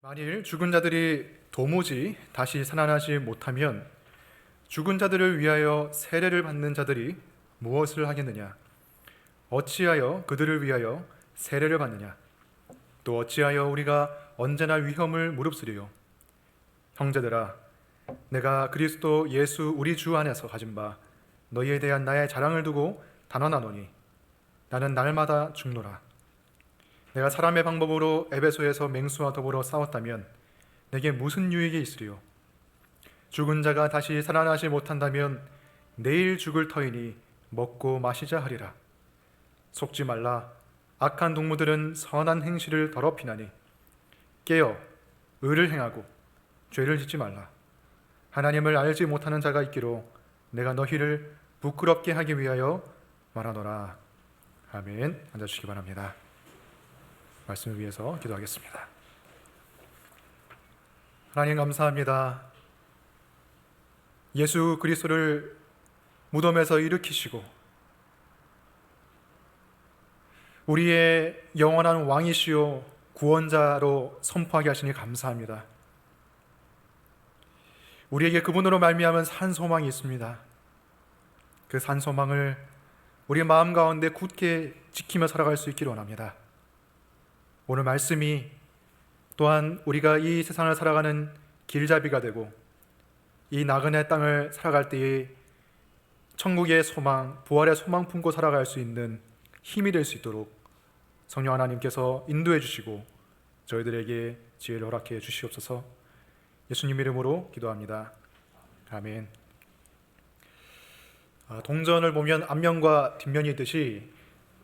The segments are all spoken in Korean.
만일 죽은 자들이 도무지 다시 살아나지 못하면 죽은 자들을 위하여 세례를 받는 자들이 무엇을 하겠느냐? 어찌하여 그들을 위하여 세례를 받느냐? 또 어찌하여 우리가 언제나 위험을 무릅쓰리요? 형제들아, 내가 그리스도 예수 우리 주 안에서 가진 바 너희에 대한 나의 자랑을 두고 단언하노니 나는 날마다 죽노라. 내가 사람의 방법으로 에베소에서 맹수와 더불어 싸웠다면 내게 무슨 유익이 있으리요? 죽은 자가 다시 살아나지 못한다면 내일 죽을 터이니 먹고 마시자 하리라. 속지 말라. 악한 동무들은 선한 행실을 더럽히나니 깨어 의를 행하고 죄를 짓지 말라. 하나님을 알지 못하는 자가 있기로 내가 너희를 부끄럽게 하기 위하여 말하노라. 아멘. 앉아주시기 바랍니다. 말씀을 위해서 기도하겠습니다. 하나님 감사합니다. 예수 그리스도를 무덤에서 일으키시고 우리의 영원한 왕이시요 구원자로 선포하게 하시니 감사합니다. 우리에게 그분으로 말미암은 산 소망이 있습니다. 그 산 소망을 우리 마음 가운데 굳게 지키며 살아갈 수 있기를 원합니다. 오늘 말씀이 또한 우리가 이 세상을 살아가는 길잡이가 되고 이 나그네 땅을 살아갈 때에 천국의 소망, 부활의 소망 품고 살아갈 수 있는 힘이 될 수 있도록 성령 하나님께서 인도해 주시고 저희들에게 지혜를 허락해 주시옵소서. 예수님 이름으로 기도합니다. 아멘. 동전을 보면 앞면과 뒷면이 있듯이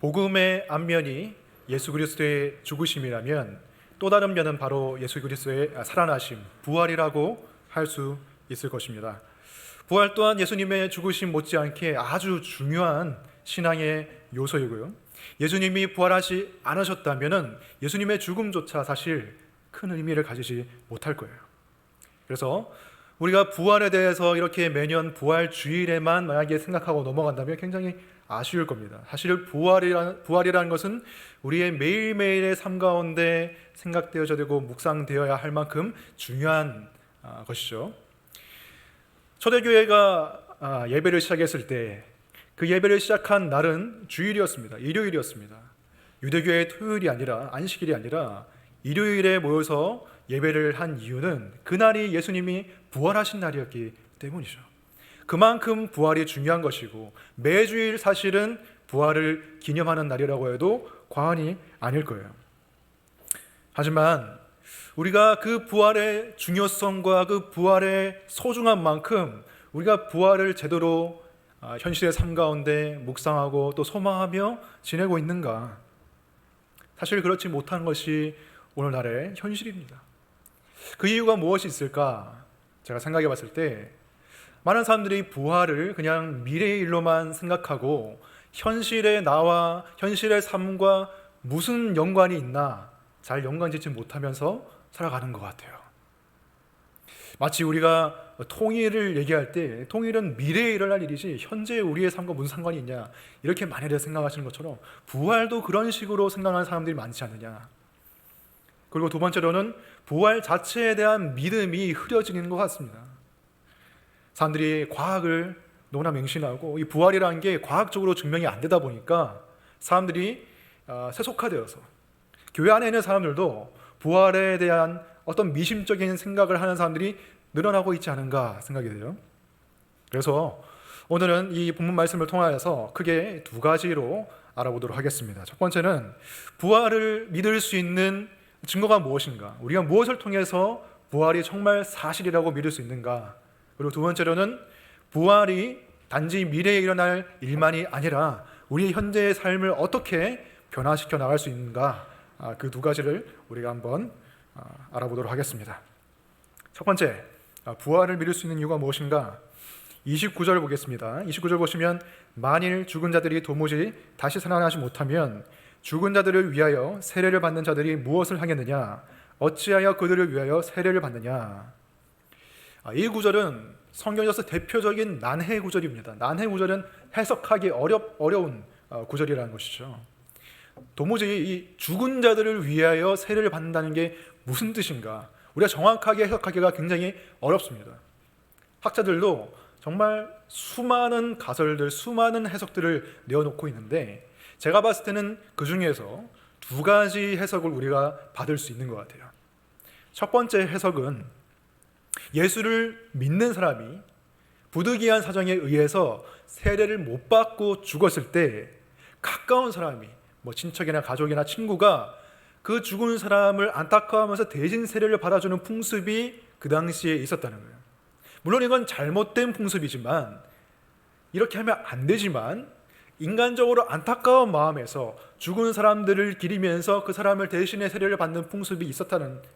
복음의 앞면이 예수 그리스도의 죽으심이라면 또 다른 면은 바로 예수 그리스도의 살아나심, 부활이라고 할 수 있을 것입니다. 부활 또한 예수님의 죽으심 못지않게 아주 중요한 신앙의 요소이고요. 예수님이 부활하지 않으셨다면 예수님의 죽음조차 사실 큰 의미를 가지지 못할 거예요. 그래서 우리가 부활에 대해서 이렇게 매년 부활 주일에만 만약에 생각하고 넘어간다면 굉장히 아쉬울 겁니다. 사실 부활이라는 것은 우리의 매일매일의 삶 가운데 생각되어야 되고 묵상되어야 할 만큼 중요한 것이죠. 초대교회가 예배를 시작했을 때 그 예배를 시작한 날은 주일이었습니다. 일요일이었습니다. 유대교회의 토요일이 아니라 안식일이 아니라 일요일에 모여서 예배를 한 이유는 그날이 예수님이 부활하신 날이었기 때문이죠. 그만큼 부활이 중요한 것이고 매주일 사실은 부활을 기념하는 날이라고 해도 과언이 아닐 거예요. 하지만 우리가 그 부활의 중요성과 그 부활의 소중한 만큼 우리가 부활을 제대로 현실의 삶 가운데 묵상하고 또 소망하며 지내고 있는가? 사실 그렇지 못한 것이 오늘날의 현실입니다. 그 이유가 무엇이 있을까? 제가 생각해 봤을 때 많은 사람들이 부활을 그냥 미래의 일로만 생각하고 현실의 나와 현실의 삶과 무슨 연관이 있나 잘 연관짓지 못하면서 살아가는 것 같아요. 마치 우리가 통일을 얘기할 때 통일은 미래에 일어날 일이지 현재 우리의 삶과 무슨 상관이 있냐 이렇게 만일에 생각하시는 것처럼 부활도 그런 식으로 생각하는 사람들이 많지 않느냐. 그리고 두 번째로는 부활 자체에 대한 믿음이 흐려지는 것 같습니다. 사람들이 과학을 너무나 맹신하고 이 부활이라는 게 과학적으로 증명이 안 되다 보니까 사람들이 세속화되어서 교회 안에 있는 사람들도 부활에 대한 어떤 미심적인 생각을 하는 사람들이 늘어나고 있지 않은가 생각이 돼요. 그래서 오늘은 이 본문 말씀을 통하여서 크게 두 가지로 알아보도록 하겠습니다. 첫 번째는 부활을 믿을 수 있는 증거가 무엇인가? 우리가 무엇을 통해서 부활이 정말 사실이라고 믿을 수 있는가? 그리고 두 번째로는 부활이 단지 미래에 일어날 일만이 아니라 우리 현재의 삶을 어떻게 변화시켜 나갈 수 있는가? 그 두 가지를 우리가 한번 알아보도록 하겠습니다. 첫 번째, 부활을 믿을 수 있는 이유가 무엇인가? 29절 보겠습니다. 29절 보시면 만일 죽은 자들이 도무지 다시 살아나지 못하면 죽은 자들을 위하여 세례를 받는 자들이 무엇을 하겠느냐? 어찌하여 그들을 위하여 세례를 받느냐? 이 구절은 성경에서 대표적인 난해 구절입니다. 난해 구절은 해석하기 어려운 구절이라는 것이죠. 도무지 이 죽은 자들을 위하여 세례를 받는다는 게 무슨 뜻인가? 우리가 정확하게 해석하기가 굉장히 어렵습니다. 학자들도 정말 수많은 가설들, 수많은 해석들을 내어놓고 있는데 제가 봤을 때는 그 중에서 두 가지 해석을 우리가 받을 수 있는 것 같아요. 첫 번째 해석은 예수를 믿는 사람이 부득이한 사정에 의해서 세례를 못 받고 죽었을 때 가까운 사람이 친척이나 가족이나 친구가 그 죽은 사람을 안타까워하면서 대신 세례를 받아주는 풍습이 그 당시에 있었다는 거예요. 물론 이건 잘못된 풍습이지만 이렇게 하면 안 되지만 인간적으로 안타까운 마음에서 죽은 사람들을 기리면서 그 사람을 대신해 세례를 받는 풍습이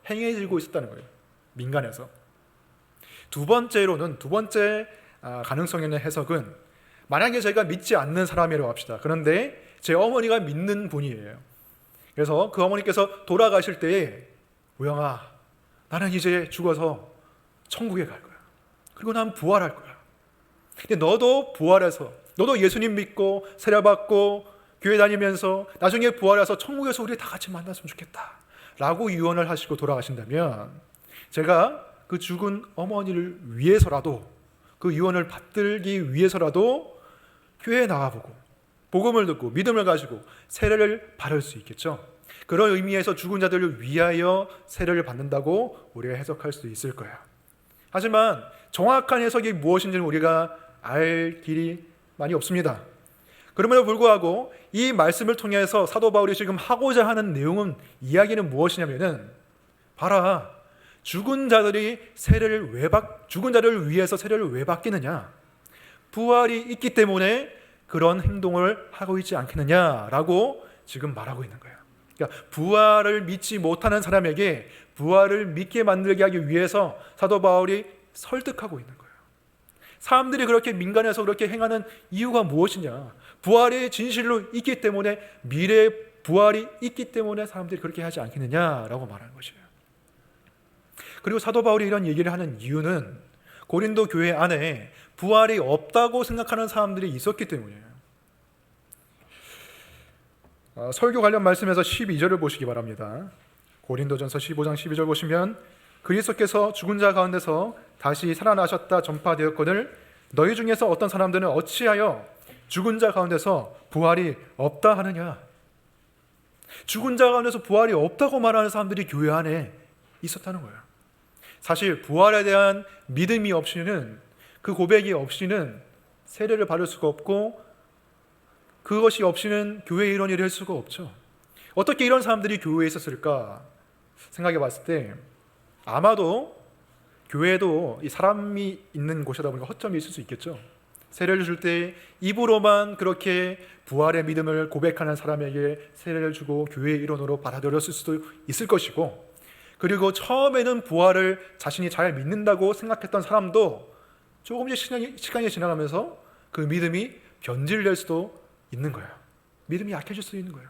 행해지고 있었다는 거예요. 민간에서. 두 번째 가능성 있는 해석은 만약에 제가 믿지 않는 사람이라고 합시다. 그런데 제 어머니가 믿는 분이에요. 그래서 그 어머니께서 돌아가실 때에 우영아, 나는 이제 죽어서 천국에 갈 거야. 그리고 난 부활할 거야. 근데 너도 부활해서 너도 예수님 믿고 세례받고 교회 다니면서 나중에 부활해서 천국에서 우리 다 같이 만났으면 좋겠다 라고 유언을 하시고 돌아가신다면 제가 그 죽은 어머니를 위해서라도 그 유언을 받들기 위해서라도 교회에 나가보고 복음을 듣고 믿음을 가지고 세례를 받을 수 있겠죠. 그런 의미에서 죽은 자들을 위하여 세례를 받는다고 우리가 해석할 수 있을 거예요. 하지만 정확한 해석이 무엇인지는 우리가 알 길이 많이 없습니다. 그럼에도 불구하고 이 말씀을 통해서 사도 바울이 지금 하고자 하는 이야기는 무엇이냐면은 봐라, 죽은 자를 위해서 세례를 왜 받기느냐? 부활이 있기 때문에 그런 행동을 하고 있지 않겠느냐라고 지금 말하고 있는 거예요. 그러니까 부활을 믿지 못하는 사람에게 부활을 믿게 만들게 하기 위해서 사도 바울이 설득하고 있는 거예요. 사람들이 그렇게 민간에서 그렇게 행하는 이유가 무엇이냐? 부활이 진실로 있기 때문에, 미래의 부활이 있기 때문에 사람들이 그렇게 하지 않겠느냐라고 말하는 것이에요. 그리고 사도 바울이 이런 얘기를 하는 이유는 고린도 교회 안에 부활이 없다고 생각하는 사람들이 있었기 때문이에요. 설교 관련 말씀에서 12절을 보시기 바랍니다. 고린도전서 15장 12절 보시면 그리스도께서 죽은 자 가운데서 다시 살아나셨다 전파되었거늘 너희 중에서 어떤 사람들은 어찌하여 죽은 자 가운데서 부활이 없다 하느냐? 죽은 자 가운데서 부활이 없다고 말하는 사람들이 교회 안에 있었다는 거예요. 사실 부활에 대한 믿음이 없이는, 그 고백이 없이는 세례를 받을 수가 없고, 그것이 없이는 교회 일원이 될 수가 없죠. 어떻게 이런 사람들이 교회에 있었을까 생각해 봤을 때 아마도 교회도 이 사람이 있는 곳이다 보니까 허점이 있을 수 있겠죠. 세례를 줄 때 입으로만 그렇게 부활의 믿음을 고백하는 사람에게 세례를 주고 교회의 일원으로 받아들였을 수도 있을 것이고, 그리고 처음에는 부활을 자신이 잘 믿는다고 생각했던 사람도 조금씩 시간이 지나가면서 그 믿음이 변질될 수도 있는 거예요. 믿음이 약해질 수도 있는 거예요.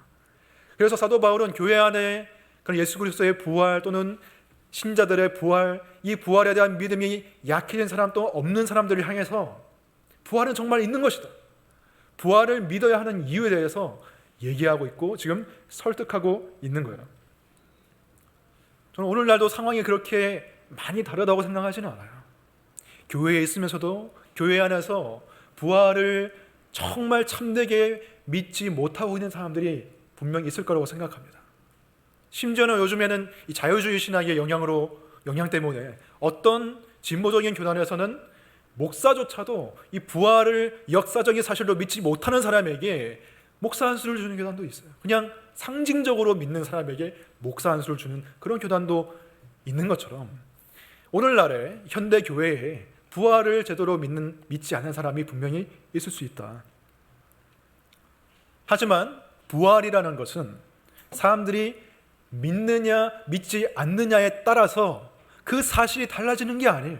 그래서 사도 바울은 교회 안에 그런 예수 그리스도의 부활 또는 신자들의 부활, 이 부활에 대한 믿음이 약해진 사람 또 없는 사람들을 향해서 부활은 정말 있는 것이다, 부활을 믿어야 하는 이유에 대해서 얘기하고 있고 지금 설득하고 있는 거예요. 저는 오늘날도 상황이 그렇게 많이 다르다고 생각하지는 않아요. 교회에 있으면서도 교회 안에서 부활을 정말 참되게 믿지 못하고 있는 사람들이 분명히 있을 거라고 생각합니다. 심지어는 요즘에는 이 자유주의 신학의 영향 때문에 어떤 진보적인 교단에서는 목사조차도 이 부활을 역사적인 사실로 믿지 못하는 사람에게 목사 안수를 주는 교단도 있어요. 그냥 상징적으로 믿는 사람에게 목사 안수를 주는 그런 교단도 있는 것처럼 오늘날의 현대 교회에 부활을 제대로 믿지 않는 사람이 분명히 있을 수 있다. 하지만 부활이라는 것은 사람들이 믿느냐 믿지 않느냐에 따라서 그 사실이 달라지는 게 아니에요.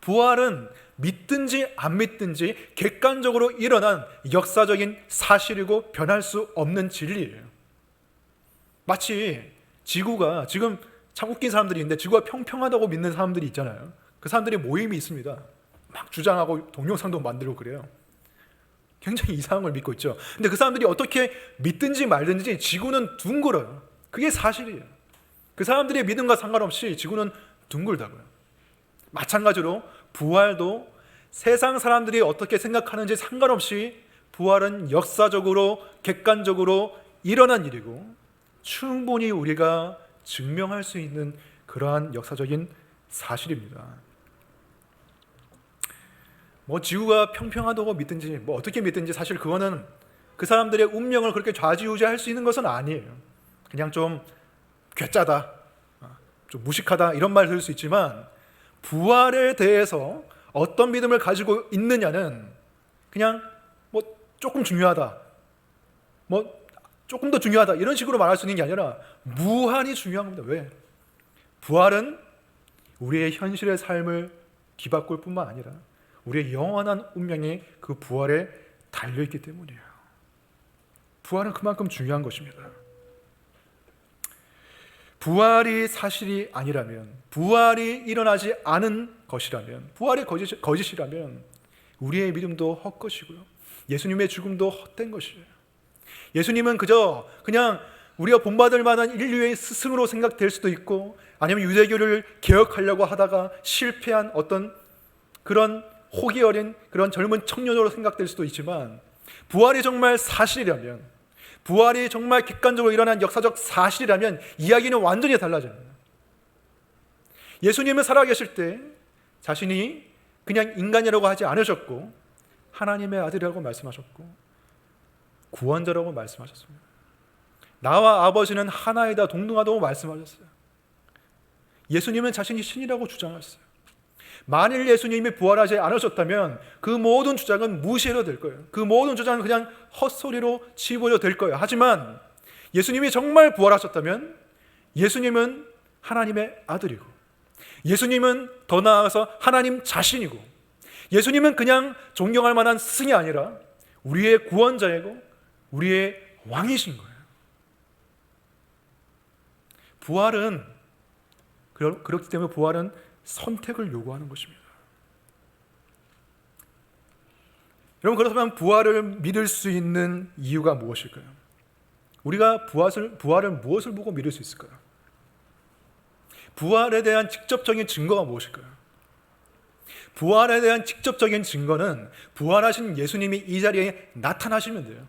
부활은 믿든지 안 믿든지 객관적으로 일어난 역사적인 사실이고 변할 수 없는 진리예요. 마치 지구가, 지금 참 웃긴 사람들이 있는데 지구가 평평하다고 믿는 사람들이 있잖아요. 그 사람들이 모임이 있습니다. 막 주장하고 동영상도 만들고 그래요. 굉장히 이상한 걸 믿고 있죠. 근데 그 사람들이 어떻게 믿든지 말든지 지구는 둥글어요. 그게 사실이에요. 그 사람들의 믿음과 상관없이 지구는 둥글다고요. 마찬가지로 부활도 세상 사람들이 어떻게 생각하는지 상관없이 부활은 역사적으로 객관적으로 일어난 일이고 충분히 우리가 증명할 수 있는 그러한 역사적인 사실입니다. 지구가 평평하다고 믿든지 어떻게 믿든지 사실 그거는 그 사람들의 운명을 그렇게 좌지우지할 수 있는 것은 아니에요. 그냥 좀 괴짜다, 좀 무식하다 이런 말 들을 수 있지만 부활에 대해서 어떤 믿음을 가지고 있느냐는 그냥 조금 중요하다, 조금 더 중요하다 이런 식으로 말할 수 있는 게 아니라 무한히 중요한 겁니다. 왜? 부활은 우리의 현실의 삶을 뒤바꿀 뿐만 아니라 우리의 영원한 운명이 그 부활에 달려있기 때문이에요. 부활은 그만큼 중요한 것입니다. 부활이 사실이 아니라면, 부활이 일어나지 않은 것이라면, 부활이 거짓이라면 우리의 믿음도 헛것이고요, 예수님의 죽음도 헛된 것이에요. 예수님은 그냥 우리가 본받을 만한 인류의 스승으로 생각될 수도 있고, 아니면 유대교를 개혁하려고 하다가 실패한 어떤 그런 호기 어린 그런 젊은 청년으로 생각될 수도 있지만, 부활이 정말 사실이라면, 부활이 정말 객관적으로 일어난 역사적 사실이라면 이야기는 완전히 달라집니다. 예수님은 살아계실 때 자신이 그냥 인간이라고 하지 않으셨고 하나님의 아들이라고 말씀하셨고 구원자라고 말씀하셨습니다. 나와 아버지는 하나이다, 동등하다고 말씀하셨어요. 예수님은 자신이 신이라고 주장하셨어요. 만일 예수님이 부활하지 않으셨다면 그 모든 주장은 무시해도 될 거예요. 그 모든 주장은 그냥 헛소리로 치부려 될 거예요. 하지만 예수님이 정말 부활하셨다면 예수님은 하나님의 아들이고, 예수님은 더 나아가서 하나님 자신이고, 예수님은 그냥 존경할 만한 스승이 아니라 우리의 구원자이고 우리의 왕이신 거예요. 부활은 그렇기 때문에 부활은 선택을 요구하는 것입니다. 여러분, 그렇다면 부활을 믿을 수 있는 이유가 무엇일까요? 우리가 부활을 무엇을 보고 믿을 수 있을까요? 부활에 대한 직접적인 증거가 무엇일까요? 부활에 대한 직접적인 증거는 부활하신 예수님이 이 자리에 나타나시면 돼요.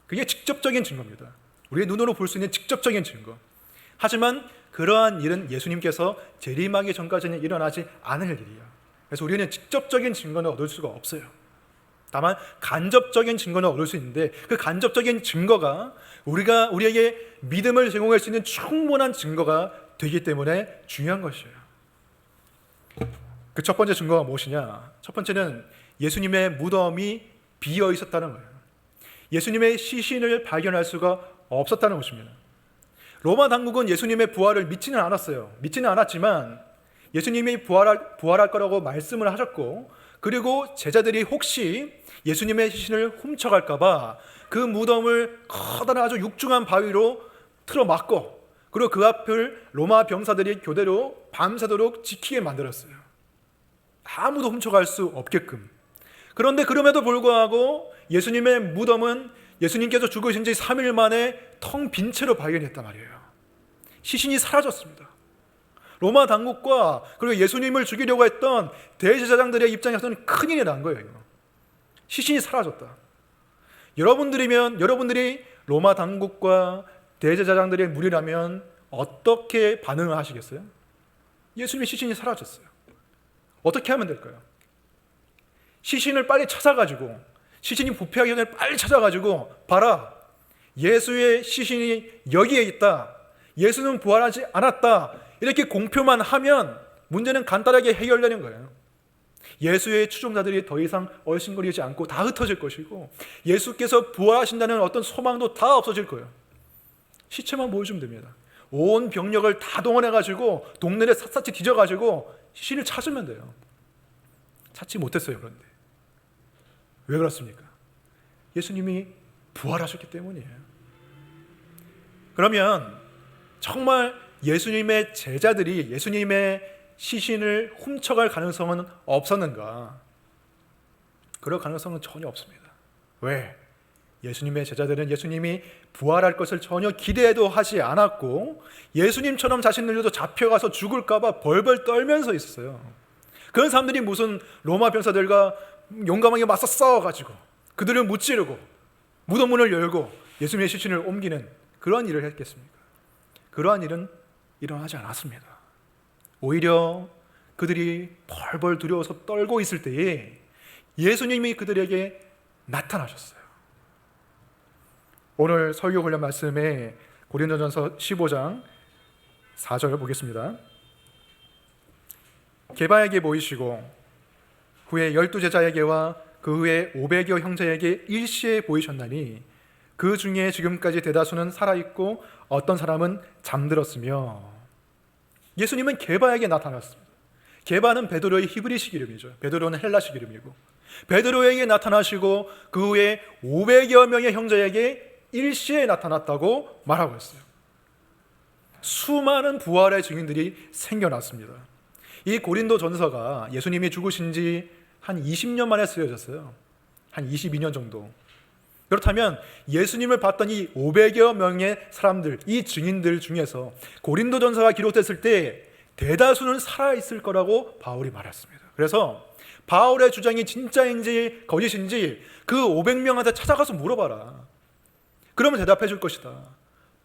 그게 직접적인 증거입니다. 우리의 눈으로 볼 수 있는 직접적인 증거. 하지만 그러한 일은 예수님께서 재림하기 전까지는 일어나지 않을 일이에요. 그래서 우리는 직접적인 증거는 얻을 수가 없어요. 다만 간접적인 증거는 얻을 수 있는데, 그 간접적인 증거가 우리에게 믿음을 제공할 수 있는 충분한 증거가 되기 때문에 중요한 것이에요. 그 첫 번째 증거가 무엇이냐? 첫 번째는 예수님의 무덤이 비어 있었다는 거예요. 예수님의 시신을 발견할 수가 없었다는 것입니다. 로마 당국은 예수님의 부활을 믿지는 않았어요. 믿지는 않았지만 예수님이 부활할 거라고 말씀을 하셨고, 그리고 제자들이 혹시 예수님의 시신을 훔쳐갈까 봐 그 무덤을 커다란 아주 육중한 바위로 틀어막고, 그리고 그 앞을 로마 병사들이 교대로 밤새도록 지키게 만들었어요. 아무도 훔쳐갈 수 없게끔. 그런데 그럼에도 불구하고 예수님의 무덤은 예수님께서 죽으신 지 3일 만에 텅 빈 채로 발견했단 말이에요. 시신이 사라졌습니다. 로마 당국과 그리고 예수님을 죽이려고 했던 대제사장들의 입장에서는 큰일이 난 거예요. 이거. 시신이 사라졌다. 여러분들이 로마 당국과 대제사장들의 무리라면 어떻게 반응을 하시겠어요? 예수님의 시신이 사라졌어요. 어떻게 하면 될까요? 시신을 빨리 찾아가지고, 시신이 부패하기 전에 빨리 찾아가지고, 봐라, 예수의 시신이 여기에 있다, 예수는 부활하지 않았다, 이렇게 공표만 하면 문제는 간단하게 해결되는 거예요. 예수의 추종자들이 더 이상 얼씬거리지 않고 다 흩어질 것이고, 예수께서 부활하신다는 어떤 소망도 다 없어질 거예요. 시체만 보여주면 됩니다. 온 병력을 다 동원해가지고 동네를 샅샅이 뒤져가지고 시신을 찾으면 돼요. 찾지 못했어요. 그런데 왜 그렇습니까? 예수님이 부활하셨기 때문이에요. 그러면 정말 예수님의 제자들이 예수님의 시신을 훔쳐갈 가능성은 없었는가? 그럴 가능성은 전혀 없습니다. 왜? 예수님의 제자들은 예수님이 부활할 것을 전혀 기대도 하지 않았고 예수님처럼 자신들도 잡혀가서 죽을까 봐 벌벌 떨면서 있었어요. 그런 사람들이 무슨 로마 병사들과 용감하게 맞서 싸워가지고 그들을 무찌르고 무덤 문을 열고 예수님의 시신을 옮기는 그러한 일을 했겠습니까? 그러한 일은 일어나지 않았습니다. 오히려 그들이 벌벌 두려워서 떨고 있을 때에 예수님이 그들에게 나타나셨어요. 오늘 설교 훈련 말씀에 고린도전서 15장 4절 보겠습니다. 게바에게 보이시고 후에 12제자에게와 그 후에 500여 형제에게 일시에 보이셨나니 그 중에 지금까지 대다수는 살아있고 어떤 사람은 잠들었으며. 예수님은 게바에게 나타났습니다. 게바는 베드로의 히브리식 이름이죠. 베드로는 헬라식 이름이고 베드로에게 나타나시고 그 후에 500여 명의 형제에게 일시에 나타났다고 말하고 있어요. 수많은 부활의 증인들이 생겨났습니다. 이 고린도 전서가 예수님이 죽으신 지 한 20년 만에 쓰여졌어요. 한 22년 정도. 그렇다면 예수님을 봤던 이 500여 명의 사람들, 이 증인들 중에서 고린도 전서가 기록됐을 때 대다수는 살아있을 거라고 바울이 말했습니다. 그래서 바울의 주장이 진짜인지 거짓인지 그 500명한테 찾아가서 물어봐라. 그러면 대답해 줄 것이다.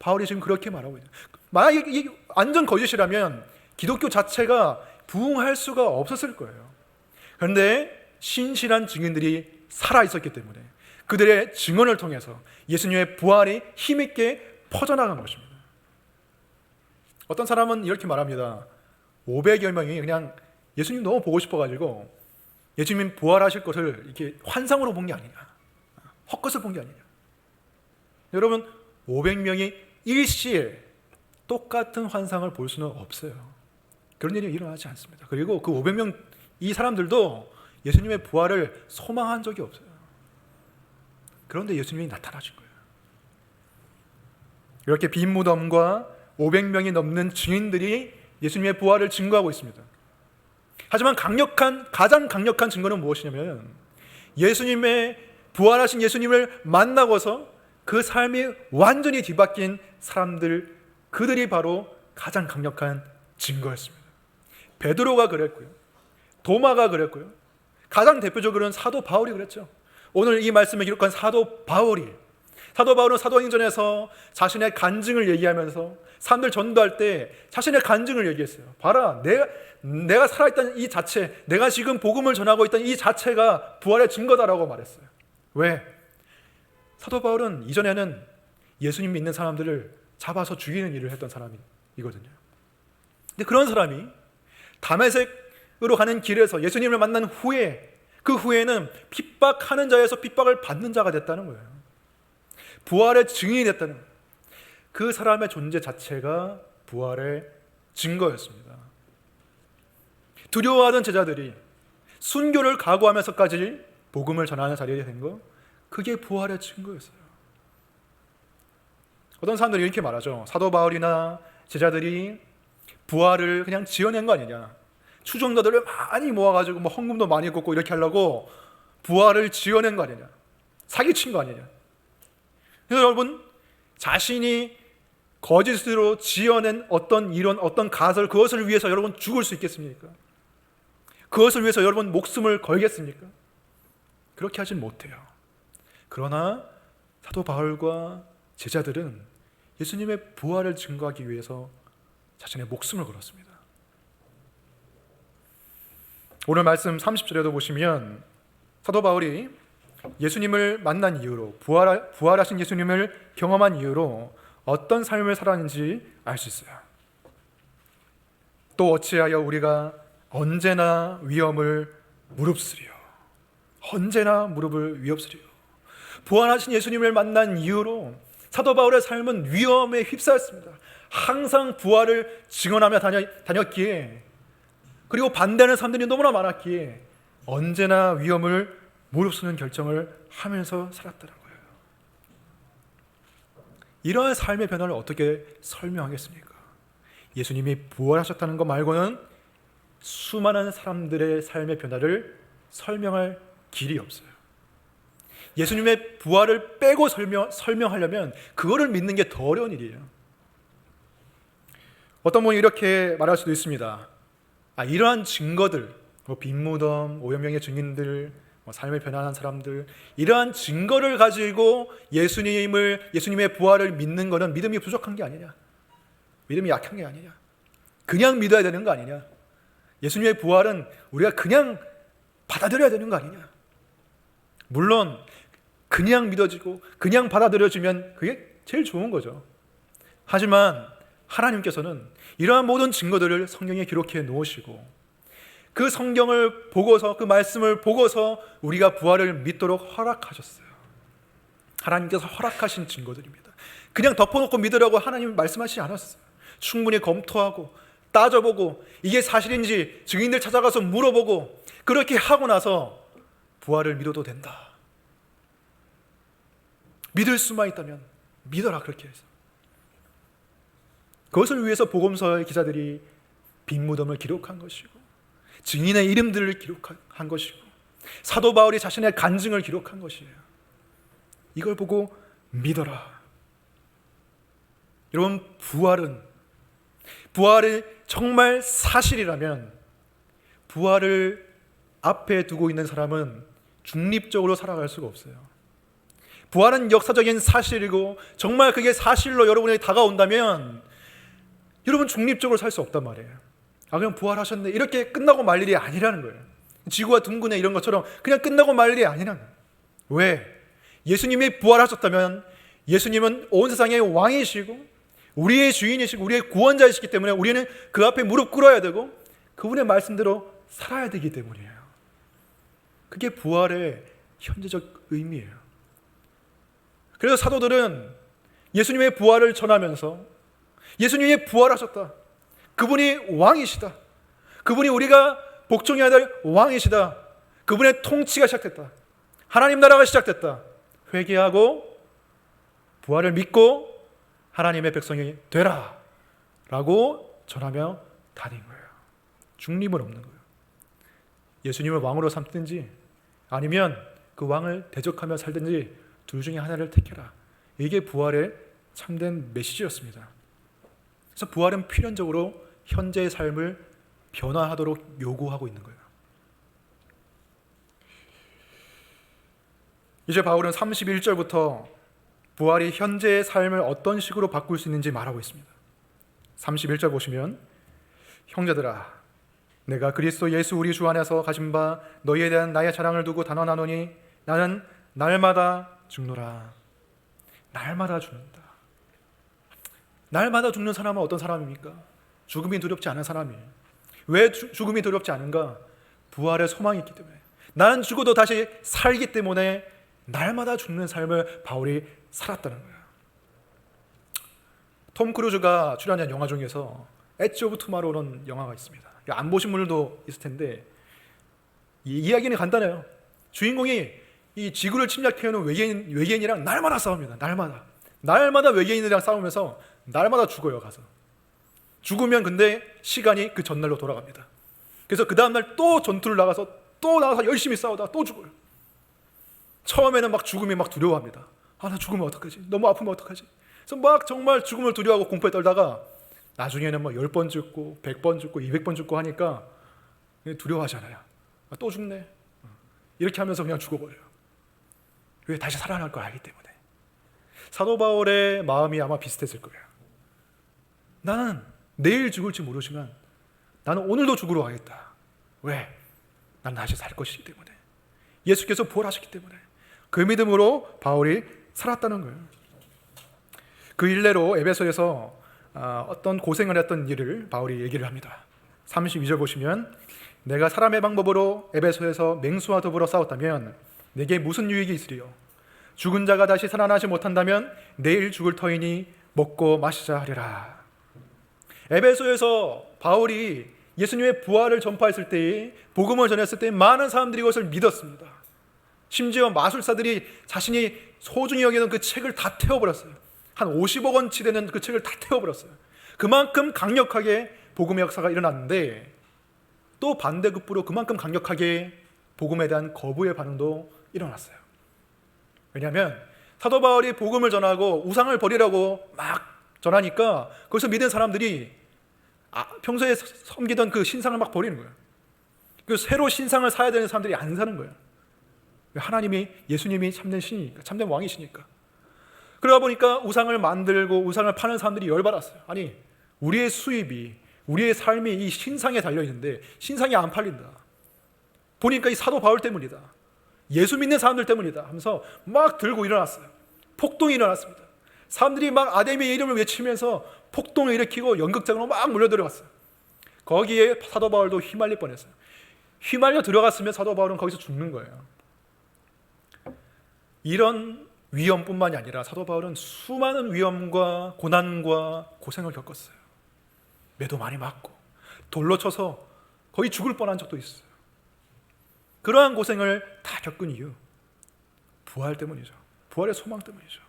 바울이 지금 그렇게 말하고 있어요. 만약에 이 완전 거짓이라면 기독교 자체가 부흥할 수가 없었을 거예요. 그런데 신실한 증인들이 살아있었기 때문에 그들의 증언을 통해서 예수님의 부활이 힘있게 퍼져나간 것입니다. 어떤 사람은 이렇게 말합니다. 500여 명이 그냥 예수님 너무 보고 싶어가지고 예수님 부활하실 것을 이렇게 환상으로 본 게 아니냐, 헛것을 본 게 아니냐. 여러분, 500명이 일시에 똑같은 환상을 볼 수는 없어요. 그런 일이 일어나지 않습니다. 그리고 그 500명 이 사람들도 예수님의 부활을 소망한 적이 없어요. 그런데 예수님이 나타나신 거예요. 이렇게 빈 무덤과 500명이 넘는 증인들이 예수님의 부활을 증거하고 있습니다. 하지만 가장 강력한 증거는 무엇이냐면 예수님의 부활하신 예수님을 만나고서 그 삶이 완전히 뒤바뀐 사람들, 그들이 바로 가장 강력한 증거였습니다. 베드로가 그랬고요, 도마가 그랬고요, 가장 대표적으로는 사도 바울이 그랬죠. 오늘 이 말씀을 기록한 사도 바울은 사도행전에서 자신의 간증을 얘기하면서 사람들 전도할 때 자신의 간증을 얘기했어요. 봐라, 내가 살아있다는 이 자체, 내가 지금 복음을 전하고 있다는 이 자체가 부활의 증거다라고 말했어요. 왜? 사도 바울은 이전에는 예수님 믿는 사람들을 잡아서 죽이는 일을 했던 사람이거든요. 근데 그런 사람이 다메섹으로 가는 길에서 예수님을 만난 후에, 그 후에는 핍박하는 자에서 핍박을 받는 자가 됐다는 거예요. 부활의 증인이 됐다는 거예요. 그 사람의 존재 자체가 부활의 증거였습니다. 두려워하던 제자들이 순교를 각오하면서까지 복음을 전하는 자리에 된 거, 그게 부활의 증거였어요. 어떤 사람들이 이렇게 말하죠. 사도 바울이나 제자들이 부활을 그냥 지어낸 거 아니냐, 추종자들을 많이 모아가지고 뭐 헌금도 많이 걷고 이렇게 하려고 부활을 지어낸 거 아니냐, 사기친 거 아니냐. 그래서 여러분, 자신이 거짓으로 지어낸 어떤 이론, 어떤 가설, 그것을 위해서 여러분 죽을 수 있겠습니까? 그것을 위해서 여러분 목숨을 걸겠습니까? 그렇게 하진 못해요. 그러나 사도 바울과 제자들은 예수님의 부활을 증거하기 위해서 자신의 목숨을 걸었습니다. 오늘 말씀 30절에도 보시면 사도 바울이 예수님을 만난 이유로, 부활하신 예수님을 경험한 이유로 어떤 삶을 살았는지 알 수 있어요. 또 어찌하여 우리가 언제나 위험을 무릅쓰리요. 언제나 무릎을 위협쓰리요. 부활하신 예수님을 만난 이유로 사도 바울의 삶은 위험에 휩싸였습니다. 항상 부활을 증언하며 다녔기에, 그리고 반대하는 사람들이 너무나 많았기에 언제나 위험을 무릅쓰는 결정을 하면서 살았다는 거예요. 이러한 삶의 변화를 어떻게 설명하겠습니까? 예수님이 부활하셨다는 것 말고는 수많은 사람들의 삶의 변화를 설명할 길이 없어요. 예수님의 부활을 빼고 설명하려면 그거를 믿는 게 더 어려운 일이에요. 어떤 분이 이렇게 말할 수도 있습니다. 이러한 증거들, 빈무덤, 500명의 증인들, 삶을 변화한 사람들, 이러한 증거를 가지고 예수님의 부활을 믿는 것은 믿음이 부족한 게 아니냐, 믿음이 약한 게 아니냐, 그냥 믿어야 되는 거 아니냐, 예수님의 부활은 우리가 그냥 받아들여야 되는 거 아니냐. 물론 그냥 믿어지고 그냥 받아들여지면 그게 제일 좋은 거죠. 하지만 하나님께서는 이러한 모든 증거들을 성경에 기록해 놓으시고 그 성경을 보고서, 그 말씀을 보고서 우리가 부활을 믿도록 허락하셨어요. 하나님께서 허락하신 증거들입니다. 그냥 덮어놓고 믿으라고 하나님 말씀하시지 않았어요. 충분히 검토하고 따져보고 이게 사실인지 증인들 찾아가서 물어보고 그렇게 하고 나서 부활을 믿어도 된다. 믿을 수만 있다면 믿어라, 그렇게 해서. 그것을 위해서 복음서의 기자들이 빈 무덤을 기록한 것이고 증인의 이름들을 기록한 것이고 사도 바울이 자신의 간증을 기록한 것이에요. 이걸 보고 믿어라. 여러분, 부활이 정말 사실이라면 부활을 앞에 두고 있는 사람은 중립적으로 살아갈 수가 없어요. 부활은 역사적인 사실이고 정말 그게 사실로 여러분에게 다가온다면 여러분 중립적으로 살 수 없단 말이에요. 그냥 부활하셨네 이렇게 끝나고 말 일이 아니라는 거예요. 지구가 둥근해 이런 것처럼 그냥 끝나고 말 일이 아니라는 거예요. 왜? 예수님이 부활하셨다면 예수님은 온 세상의 왕이시고 우리의 주인이시고 우리의 구원자이시기 때문에 우리는 그 앞에 무릎 꿇어야 되고 그분의 말씀대로 살아야 되기 때문이에요. 그게 부활의 현재적 의미예요. 그래서 사도들은 예수님의 부활을 전하면서 예수님이 부활하셨다, 그분이 왕이시다, 그분이 우리가 복종해야 될 왕이시다, 그분의 통치가 시작됐다, 하나님 나라가 시작됐다, 회개하고 부활을 믿고 하나님의 백성이 되라 라고 전하며 다닌 거예요. 중립은 없는 거예요. 예수님을 왕으로 삼든지 아니면 그 왕을 대적하며 살든지 둘 중에 하나를 택해라. 이게 부활의 참된 메시지였습니다. 그래서 부활은 필연적으로 현재의 삶을 변화하도록 요구하고 있는 거예요. 이제 바울은 31절부터 부활이 현재의 삶을 어떤 식으로 바꿀 수 있는지 말하고 있습니다. 31절 보시면 형제들아, 내가 그리스도 예수 우리 주 안에서 가진 바 너희에 대한 나의 자랑을 두고 단언하노니 나는 날마다 죽노라. 날마다 죽는다. 날마다 죽는 사람은 어떤 사람입니까? 죽음이 두렵지 않은 사람이에요. 왜 죽음이 두렵지 않은가? 부활의 소망이 있기 때문에. 나는 죽어도 다시 살기 때문에 날마다 죽는 삶을 바울이 살았다는 거예요. 톰 크루즈가 출연한 영화 중에서 엣지 오브 투마로우라는 영화가 있습니다. 안 보신 분들도 있을 텐데 이 이야기는 간단해요. 주인공이 이 지구를 침략해오는 외계인이랑 날마다 싸웁니다. 날마다 외계인이랑 싸우면서 날마다 죽어요. 가서 죽으면 근데 시간이 그 전날로 돌아갑니다. 그래서 그 다음날 또 전투를 나가서 열심히 싸우다가 또 죽어요. 처음에는 막 죽음이 막 두려워합니다. 나 죽으면 어떡하지? 너무 아프면 어떡하지? 그래서 막 정말 죽음을 두려워하고 공포에 떨다가 나중에는 막 10번 죽고 100번 죽고 200번 죽고 하니까 두려워하잖아요. 또 죽네. 이렇게 하면서 그냥 죽어버려요. 왜? 다시 살아날 걸 알기 때문에. 사도 바울의 마음이 아마 비슷했을 거예요. 나는 내일 죽을지 모르지만 나는 오늘도 죽으러 가겠다. 왜? 난 다시 살 것이기 때문에. 예수께서 부활하셨기 때문에. 그 믿음으로 바울이 살았다는 거예요. 그 일례로 에베소에서 어떤 고생을 했던 일을 바울이 얘기를 합니다. 32절 보시면 내가 사람의 방법으로 에베소에서 맹수와 더불어 싸웠다면 내게 무슨 유익이 있으리요? 죽은 자가 다시 살아나지 못한다면 내일 죽을 터이니 먹고 마시자 하리라. 에베소에서 바울이 예수님의 부활을 전파했을 때, 복음을 전했을 때 많은 사람들이 그것을 믿었습니다. 심지어 마술사들이 자신이 소중히 여기는 그 책을 다 태워버렸어요. 한 50억 원치 되는 그 책을 다 태워버렸어요. 그만큼 강력하게 복음의 역사가 일어났는데 또 반대급부로 그만큼 강력하게 복음에 대한 거부의 반응도 일어났어요. 왜냐하면 사도 바울이 복음을 전하고 우상을 버리라고 막 전하니까 거기서 믿은 사람들이 평소에 섬기던 그 신상을 막 버리는 거예요. 그 새로 신상을 사야 되는 사람들이 안 사는 거예요. 하나님이, 예수님이 참된 신이니까, 참된 왕이시니까. 그러다 보니까 우상을 만들고 우상을 파는 사람들이 열받았어요. 아니, 우리의 수입이, 우리의 삶이 이 신상에 달려있는데 신상이 안 팔린다. 보니까 이 사도 바울 때문이다, 예수 믿는 사람들 때문이다 하면서 막 들고 일어났어요. 폭동이 일어났습니다. 사람들이 막 아데미의 이름을 외치면서 폭동을 일으키고 연극장으로 막 몰려들어갔어요. 거기에 사도 바울도 휘말릴 뻔했어요. 휘말려 들어갔으면 사도 바울은 거기서 죽는 거예요. 이런 위험뿐만이 아니라 사도 바울은 수많은 위험과 고난과 고생을 겪었어요. 매도 많이 맞고 돌로 쳐서 거의 죽을 뻔한 적도 있어요. 그러한 고생을 다 겪은 이유, 부활 때문이죠. 부활의 소망 때문이죠.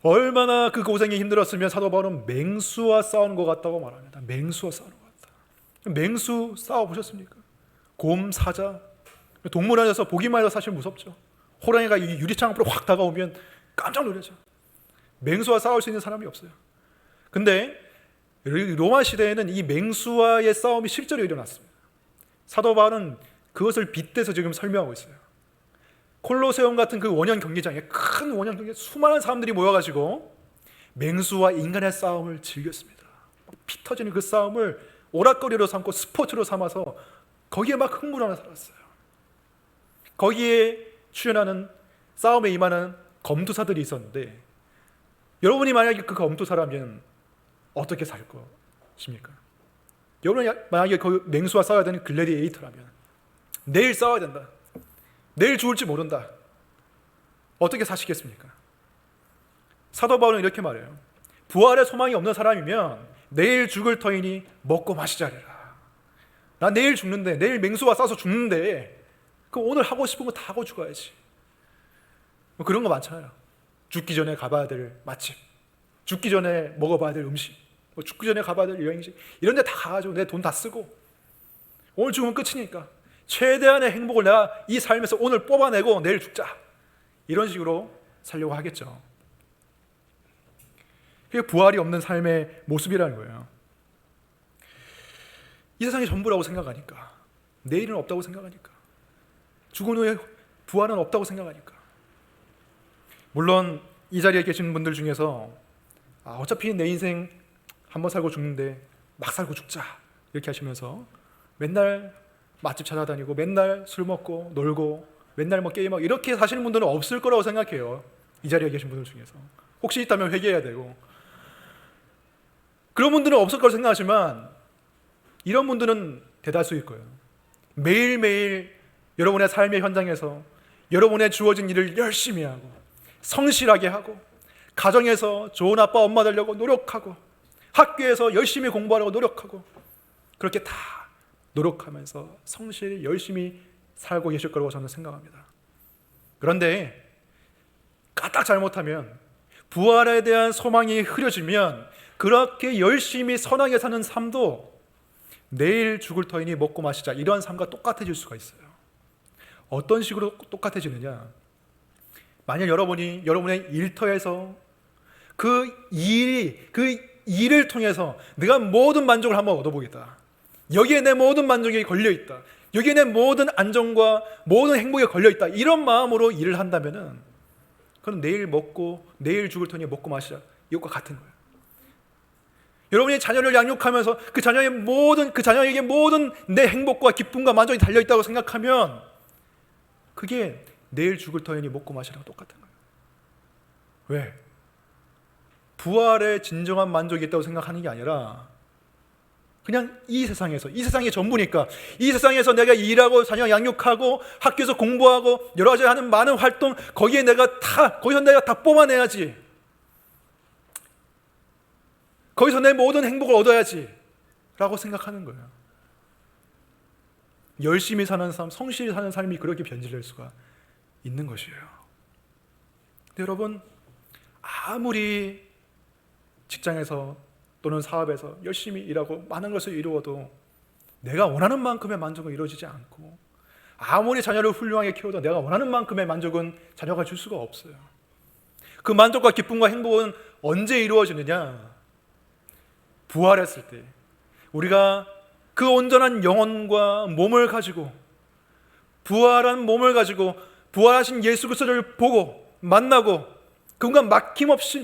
얼마나 그 고생이 힘들었으면 사도 바울은 맹수와 싸우는 것 같다고 말합니다. 맹수와 싸우는 것 같다. 맹수 싸워보셨습니까? 곰, 사자, 동물원에서 보기만 해도 사실 무섭죠. 호랑이가 이 유리창 앞으로 확 다가오면 깜짝 놀라죠. 맹수와 싸울 수 있는 사람이 없어요. 근데 로마 시대에는 이 맹수와의 싸움이 실제로 일어났습니다. 사도 바울은 그것을 빗대서 지금 설명하고 있어요. 콜로세움 같은 그 원형 경기장에, 큰 원형 경기장에 수많은 사람들이 모여가지고 맹수와 인간의 싸움을 즐겼습니다. 피 터지는 그 싸움을 오락거리로 삼고 스포츠로 삼아서 거기에 막 흥분하며 살았어요. 거기에 출연하는, 싸움에 임하는 검투사들이 있었는데, 여러분이 만약에 그 검투사라면 어떻게 살 것입니까? 여러분이 만약에 그 맹수와 싸워야 되는 글래디에이터라면, 내일 싸워야 된다, 내일 죽을지 모른다, 어떻게 사시겠습니까? 사도 바울은 이렇게 말해요. 부활의 소망이 없는 사람이면 내일 죽을 터이니 먹고 마시자리라. 나 내일 죽는데, 내일 맹수와 싸워서 죽는데 그럼 오늘 하고 싶은 거 다 하고 죽어야지. 뭐 그런 거 많잖아요. 죽기 전에 가봐야 될 맛집, 죽기 전에 먹어봐야 될 음식, 뭐 죽기 전에 가봐야 될 여행지, 이런 데 다 가가지고 내 돈 다 쓰고 오늘 죽으면 끝이니까 최대한의 행복을 내가 이 삶에서 오늘 뽑아내고 내일 죽자, 이런 식으로 살려고 하겠죠. 그게 부활이 없는 삶의 모습이라는 거예요. 이 세상이 전부라고 생각하니까, 내일은 없다고 생각하니까, 죽은 후에 부활은 없다고 생각하니까. 물론 이 자리에 계신 분들 중에서 어차피 내 인생 한번 살고 죽는데 막 살고 죽자, 이렇게 하시면서 맨날 맛집 찾아다니고 맨날 술 먹고 놀고 맨날 뭐 게임하고 이렇게 사시는 분들은 없을 거라고 생각해요. 이 자리에 계신 분들 중에서 혹시 있다면 회개해야 되고, 그런 분들은 없을 거라고 생각하지만 이런 분들은 대다수일 거예요. 매일매일 여러분의 삶의 현장에서 여러분의 주어진 일을 열심히 하고 성실하게 하고, 가정에서 좋은 아빠 엄마 되려고 노력하고, 학교에서 열심히 공부하려고 노력하고, 그렇게 다 노력하면서 성실히 열심히 살고 계실 거라고 저는 생각합니다. 그런데 까딱 잘못하면, 부활에 대한 소망이 흐려지면 그렇게 열심히 선하게 사는 삶도 내일 죽을 터이니 먹고 마시자, 이러한 삶과 똑같아질 수가 있어요. 어떤 식으로 똑같아지느냐? 만약 여러분이 여러분의 일터에서 그 일을 통해서 내가 모든 만족을 한번 얻어보겠다, 여기에 내 모든 만족이 걸려있다, 여기에 내 모든 안정과 모든 행복이 걸려있다, 이런 마음으로 일을 한다면 그건 내일 죽을 터니 먹고 마시자, 이것과 같은 거예요. 여러분이 자녀를 양육하면서 그 자녀에게 모든 내 행복과 기쁨과 만족이 달려있다고 생각하면 그게 내일 죽을 터이니 먹고 마시라고 똑같은 거예요. 왜? 부활에 진정한 만족이 있다고 생각하는 게 아니라 그냥 이 세상이 전부니까, 이 세상에서 내가 일하고 자녀 양육하고 학교에서 공부하고 여러 가지 하는 많은 활동, 거기서 내가 다 뽑아내야지, 거기서 내 모든 행복을 얻어야지 라고 생각하는 거예요. 열심히 사는 삶, 성실히 사는 삶이 그렇게 변질될 수가 있는 것이에요. 근데 여러분, 아무리 직장에서 또는 사업에서 열심히 일하고 많은 것을 이루어도 내가 원하는 만큼의 만족은 이루어지지 않고, 아무리 자녀를 훌륭하게 키워도 내가 원하는 만큼의 만족은 자녀가 줄 수가 없어요. 그 만족과 기쁨과 행복은 언제 이루어지느냐? 부활했을 때 우리가 그 온전한 영혼과 몸을 가지고, 부활한 몸을 가지고 부활하신 예수 그리스도를 보고 만나고 그분과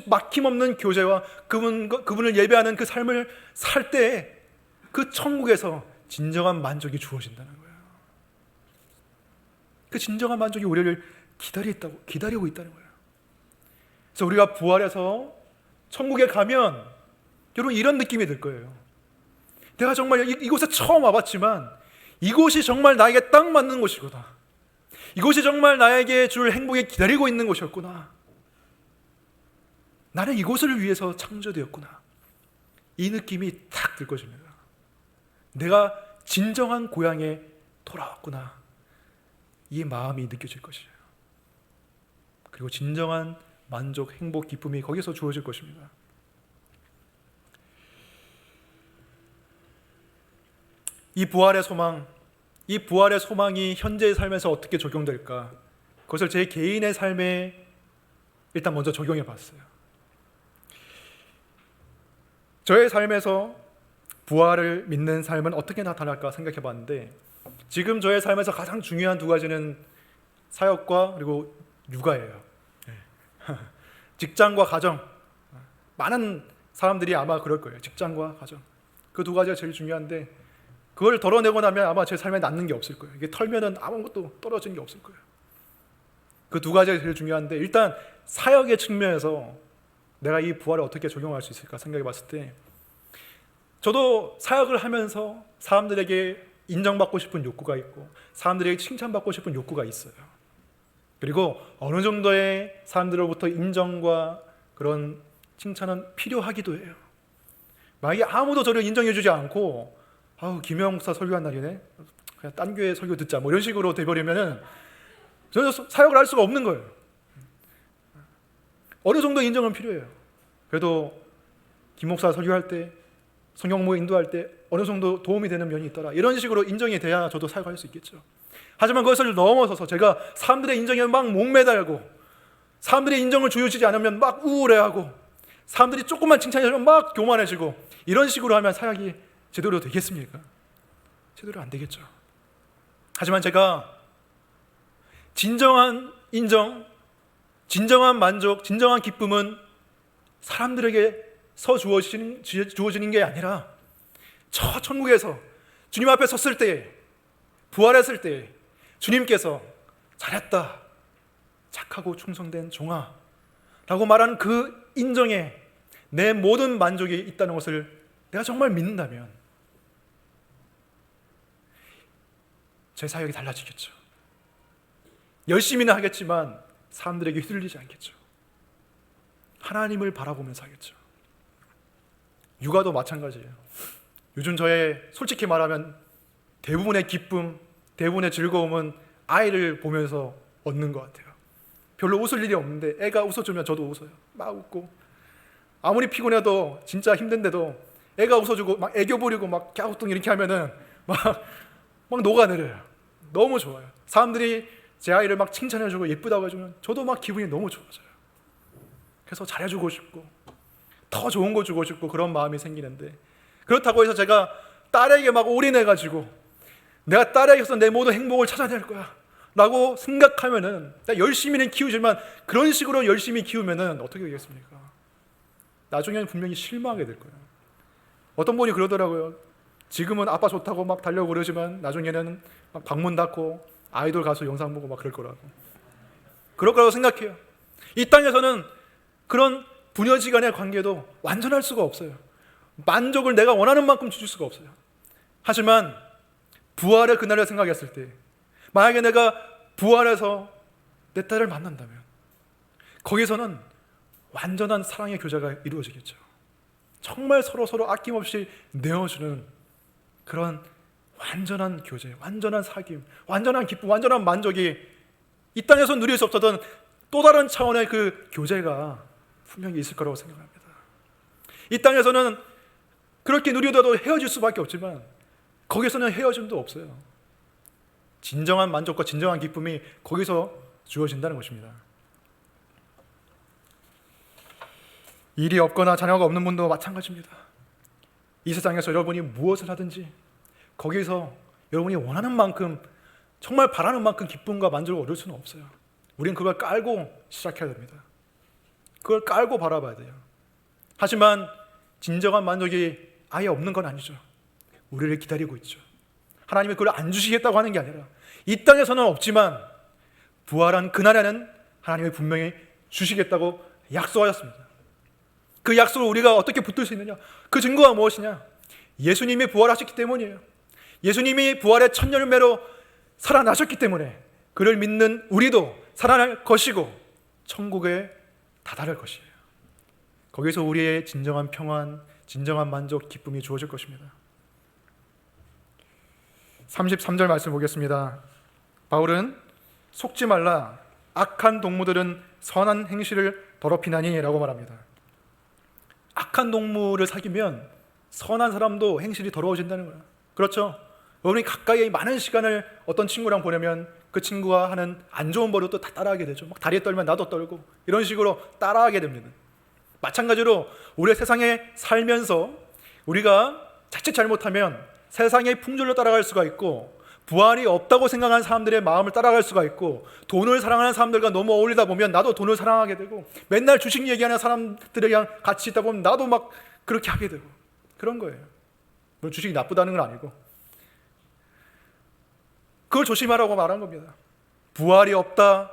막힘없는 교제와 그분을 예배하는 그 삶을 살 때 그 천국에서 진정한 만족이 주어진다는 거예요. 그 진정한 만족이 우리를 기다리고 있다는 거예요. 그래서 우리가 부활해서 천국에 가면 여러분 이런 느낌이 들 거예요. 내가 정말 이곳에 처음 와봤지만 이곳이 정말 나에게 딱 맞는 곳이구나. 이곳이 정말 나에게 줄 행복이 기다리고 있는 곳이었구나. 나는 이곳을 위해서 창조되었구나. 이 느낌이 딱 들 것입니다. 내가 진정한 고향에 돌아왔구나. 이 마음이 느껴질 것이에요. 그리고 진정한 만족, 행복, 기쁨이 거기서 주어질 것입니다. 이 부활의 소망이 현재의 삶에서 어떻게 적용될까? 그것을 제 개인의 삶에 일단 먼저 적용해 봤어요. 저의 삶에서 부활을 믿는 삶은 어떻게 나타날까 생각해 봤는데, 지금 저의 삶에서 가장 중요한 두 가지는 사역과 그리고 육아예요. 직장과 가정. 많은 사람들이 아마 그럴 거예요. 직장과 가정. 그 두 가지가 제일 중요한데, 그걸 덜어내고 나면 아마 제 삶에 남는 게 없을 거예요. 이게 털면은 아무것도 떨어지는 게 없을 거예요. 그 두 가지가 제일 중요한데, 일단 사역의 측면에서 내가 이 부활을 어떻게 적용할 수 있을까 생각해 봤을 때, 저도 사역을 하면서 사람들에게 인정받고 싶은 욕구가 있고 사람들에게 칭찬받고 싶은 욕구가 있어요. 그리고 어느 정도의 사람들로부터 인정과 그런 칭찬은 필요하기도 해요. 만약에 아무도 저를 인정해주지 않고 김영 목사 설교한 날이네, 그냥 딴 교회 설교 듣자 뭐 이런 식으로 돼버리면은 저는 사역을 할 수가 없는 거예요. 어느 정도 인정은 필요해요. 그래도 김 목사 설교할 때, 성경 공부 인도할 때 어느 정도 도움이 되는 면이 있더라, 이런 식으로 인정이 돼야 저도 사역할 수 있겠죠. 하지만 그것을 넘어서서 제가 사람들의 인정에 막 목매달고, 사람들의 인정을 주어지지 않으면 막 우울해하고, 사람들이 조금만 칭찬해주면 막 교만해지고, 이런 식으로 하면 사역이 제대로 되겠습니까? 제대로 안 되겠죠. 하지만 제가 진정한 인정, 진정한 만족, 진정한 기쁨은 사람들에게서 주어지는 게 아니라 저 천국에서 주님 앞에 섰을 때, 부활했을 때 주님께서 잘했다, 착하고 충성된 종아 라고 말하는 그 인정에 내 모든 만족이 있다는 것을 내가 정말 믿는다면 제 사역이 달라지겠죠. 열심히는 하겠지만 사람들에게 휘둘리지 않겠죠. 하나님을 바라보면서 하겠죠. 육아도 마찬가지예요. 요즘 저의 솔직히 말하면 대부분의 기쁨, 대부분의 즐거움은 아이를 보면서 얻는 것 같아요. 별로 웃을 일이 없는데 애가 웃어주면 저도 웃어요. 막 웃고, 아무리 피곤해도 진짜 힘든데도 애가 웃어주고 막 애교 부리고 막 갸우뚱 이렇게 하면은 막 녹아내려요. 너무 좋아요. 사람들이 제 아이를 막 칭찬해주고 예쁘다고 해주면 저도 막 기분이 너무 좋아져요. 그래서 잘해주고 싶고 더 좋은 거 주고 싶고 그런 마음이 생기는데, 그렇다고 해서 제가 딸에게 막 올인해가지고 내가 딸에게서 내 모든 행복을 찾아낼 거야 라고 생각하면은, 열심히는 키우지만 그런 식으로 열심히 키우면은 어떻게 되겠습니까? 나중에는 분명히 실망하게 될 거예요. 어떤 분이 그러더라고요. 지금은 아빠 좋다고 막 달려고 그러지만 나중에는 막 방문 닫고 아이돌 가수 영상 보고 막 그럴 거라고. 그럴 거라고 생각해요. 이 땅에서는 그런 부녀지간의 관계도 완전할 수가 없어요. 만족을 내가 원하는 만큼 줄 수가 없어요. 하지만 부활의 그날을 생각했을 때, 만약에 내가 부활해서 내 딸을 만난다면 거기서는 완전한 사랑의 교제가 이루어지겠죠. 정말 서로 아낌없이 내어주는 그런 완전한 교제, 완전한 사귐, 완전한 기쁨, 완전한 만족이 이 땅에서 누릴 수 없었던 또 다른 차원의 그 교제가 분명히 있을 거라고 생각합니다. 이 땅에서는 그렇게 누리더라도 헤어질 수밖에 없지만 거기서는 헤어짐도 없어요. 진정한 만족과 진정한 기쁨이 거기서 주어진다는 것입니다. 일이 없거나 자녀가 없는 분도 마찬가지입니다. 이 세상에서 여러분이 무엇을 하든지 거기서 여러분이 원하는 만큼, 정말 바라는 만큼 기쁨과 만족을 얻을 수는 없어요. 우린 그걸 깔고 시작해야 됩니다. 그걸 깔고 바라봐야 돼요. 하지만 진정한 만족이 아예 없는 건 아니죠. 우리를 기다리고 있죠. 하나님이 그걸 안 주시겠다고 하는 게 아니라 이 땅에서는 없지만 부활한 그날에는 하나님이 분명히 주시겠다고 약속하셨습니다. 그 약속을 우리가 어떻게 붙들 수 있느냐? 그 증거가 무엇이냐? 예수님이 부활하셨기 때문이에요. 예수님이 부활의 첫 열매로 살아나셨기 때문에 그를 믿는 우리도 살아날 것이고 천국에 다다를 것이에요. 거기서 우리의 진정한 평안, 진정한 만족, 기쁨이 주어질 것입니다. 33절 말씀 보겠습니다. 바울은 속지 말라, 악한 동무들은 선한 행실을 더럽히나니 라고 말합니다. 악한 동물을 사귀면 선한 사람도 행실이 더러워진다는 거예요. 그렇죠? 여러분이 가까이 많은 시간을 어떤 친구랑 보내면 그 친구가 하는 안 좋은 버릇도 다 따라하게 되죠. 막 다리에 떨면 나도 떨고 이런 식으로 따라하게 됩니다. 마찬가지로 우리 세상에 살면서 우리가 자칫 잘못하면 세상의 풍조를 따라갈 수가 있고 부활이 없다고 생각하는 사람들의 마음을 따라갈 수가 있고 돈을 사랑하는 사람들과 너무 어울리다 보면 나도 돈을 사랑하게 되고 맨날 주식 얘기하는 사람들이랑 같이 있다 보면 나도 막 그렇게 하게 되고 그런 거예요. 물론 주식이 나쁘다는 건 아니고 그걸 조심하라고 말한 겁니다. 부활이 없다,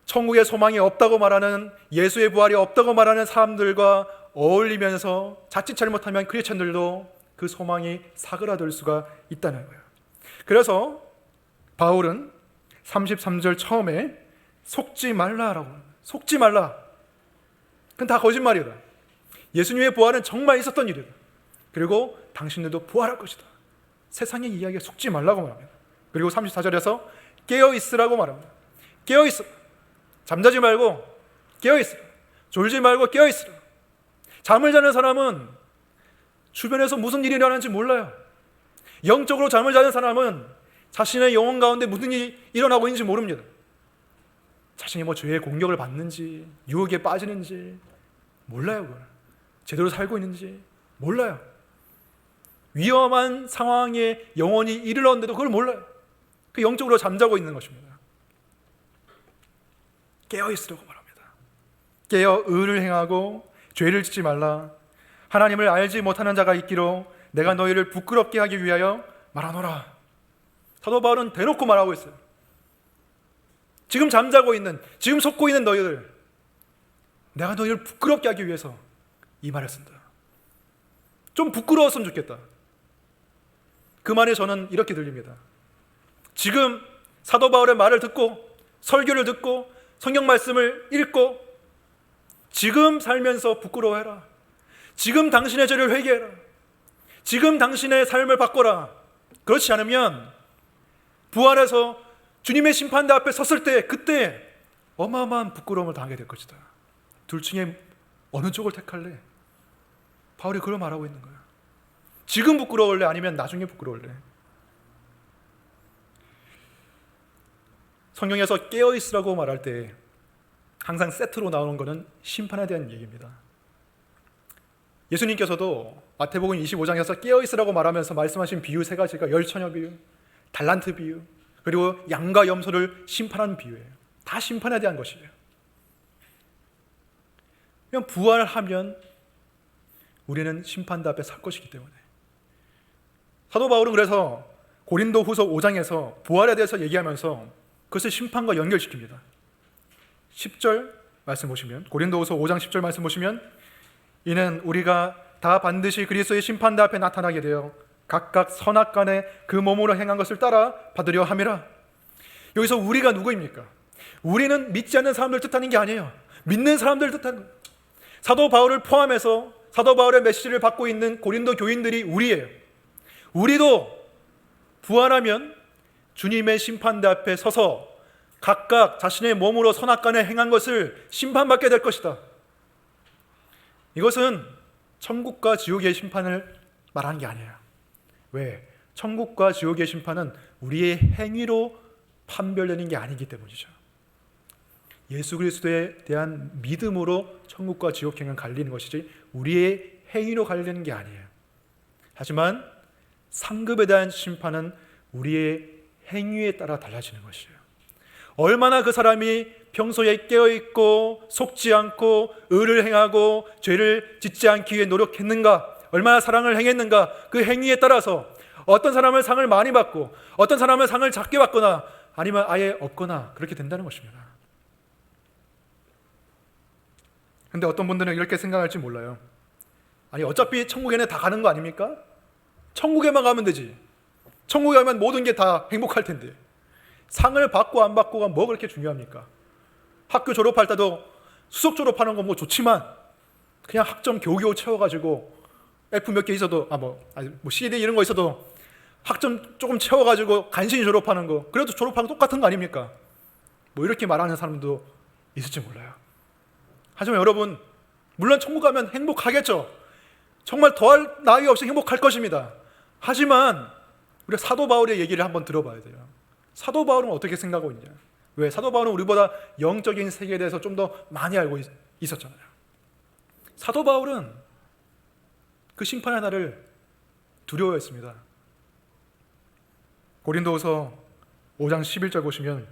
천국의 소망이 없다고 말하는, 예수의 부활이 없다고 말하는 사람들과 어울리면서 자칫 잘못하면 크리스천들도 그 소망이 사그라들 수가 있다는 거예요. 그래서 바울은 33절 처음에 속지 말라라고 합니다. 속지 말라. 그건 다 거짓말이다. 예수님의 부활은 정말 있었던 일이다. 그리고 당신들도 부활할 것이다. 세상의 이야기에 속지 말라고 말합니다. 그리고 34절에서 깨어있으라고 말합니다. 깨어있으라. 잠자지 말고 깨어있으라. 졸지 말고 깨어있으라. 잠을 자는 사람은 주변에서 무슨 일이 일어나는지 몰라요. 영적으로 잠을 자는 사람은 자신의 영혼 가운데 무슨 일이 일어나고 있는지 모릅니다. 자신이 뭐 죄의 공격을 받는지 유혹에 빠지는지 몰라요. 그걸 제대로 살고 있는지 몰라요. 위험한 상황에 영혼이 이르렀는데도 그걸 몰라요. 그 영적으로 잠자고 있는 것입니다. 깨어있으라고 말합니다. 깨어 의를 행하고 죄를 짓지 말라. 하나님을 알지 못하는 자가 있기로 내가 너희를 부끄럽게 하기 위하여 말하노라. 사도 바울은 대놓고 말하고 있어요. 지금 잠자고 있는, 지금 속고 있는 너희들, 내가 너희를 부끄럽게 하기 위해서 이 말을 쓴다. 좀 부끄러웠으면 좋겠다. 그 말에 저는 이렇게 들립니다. 지금 사도 바울의 말을 듣고 설교를 듣고 성경 말씀을 읽고 지금 살면서 부끄러워해라. 지금 당신의 죄를 회개해라. 지금 당신의 삶을 바꿔라. 그렇지 않으면 부활해서 주님의 심판대 앞에 섰을 때 그때 어마어마한 부끄러움을 당하게 될 것이다. 둘 중에 어느 쪽을 택할래? 바울이 그걸 말하고 있는 거야. 지금 부끄러울래? 아니면 나중에 부끄러울래? 성경에서 깨어있으라고 말할 때 항상 세트로 나오는 것은 심판에 대한 얘기입니다. 예수님께서도 마태복음 25장에서 깨어있으라고 말하면서 말씀하신 비유 세 가지가 열처녀 비유, 달란트 비유, 그리고 양과 염소를 심판하는 비유예요. 다 심판에 대한 것이에요. 그냥 부활하면 우리는 심판대 앞에 설 것이기 때문에 사도 바울은 그래서 고린도 후서 5장에서 부활에 대해서 얘기하면서 그것을 심판과 연결시킵니다. 10절 말씀 보시면, 고린도 후서 5장 10절 말씀 보시면, 이는 우리가 다 반드시 그리스도의 심판대 앞에 나타나게 되어 각각 선악간에 그 몸으로 행한 것을 따라 받으려 함이라. 여기서 우리가 누구입니까? 우리는 믿지 않는 사람들 뜻하는 게 아니에요. 믿는 사람들 뜻하는 거예요. 사도 바울을 포함해서 사도 바울의 메시지를 받고 있는 고린도 교인들이 우리예요. 우리도 부활하면 주님의 심판대 앞에 서서 각각 자신의 몸으로 선악간에 행한 것을 심판받게 될 것이다. 이것은 천국과 지옥의 심판을 말하는 게 아니에요. 왜? 천국과 지옥의 심판은 우리의 행위로 판별되는 게 아니기 때문이죠. 예수 그리스도에 대한 믿음으로 천국과 지옥행은 갈리는 것이지 우리의 행위로 갈리는 게 아니에요. 하지만 상급에 대한 심판은 우리의 행위에 따라 달라지는 것이에요. 얼마나 그 사람이 평소에 깨어있고 속지 않고 의를 행하고 죄를 짓지 않기 위해 노력했는가, 얼마나 사랑을 행했는가, 그 행위에 따라서 어떤 사람은 상을 많이 받고 어떤 사람은 상을 작게 받거나 아니면 아예 없거나 그렇게 된다는 것입니다. 근데 어떤 분들은 이렇게 생각할지 몰라요. 아니 어차피 천국에는 다 가는 거 아닙니까? 천국에만 가면 되지. 천국에 가면 모든 게 다 행복할 텐데 상을 받고 안 받고가 뭐 그렇게 중요합니까? 학교 졸업할 때도 수석 졸업하는 건 뭐 좋지만 그냥 학점 겨우겨우 채워가지고 F 몇 개 있어도 CD 이런 거 있어도 학점 조금 채워가지고 간신히 졸업하는 거 그래도 졸업하는 거 똑같은 거 아닙니까? 뭐 이렇게 말하는 사람도 있을지 몰라요. 하지만 여러분, 물론 천국 가면 행복하겠죠. 정말 더할 나위 없이 행복할 것입니다. 하지만 우리가 사도 바울의 얘기를 한번 들어봐야 돼요. 사도 바울은 어떻게 생각하고 있냐? 왜? 사도 바울은 우리보다 영적인 세계에 대해서 좀 더 많이 알고 있었잖아요. 사도 바울은 그 심판의 날을 두려워했습니다. 고린도후서 5장 11절 보시면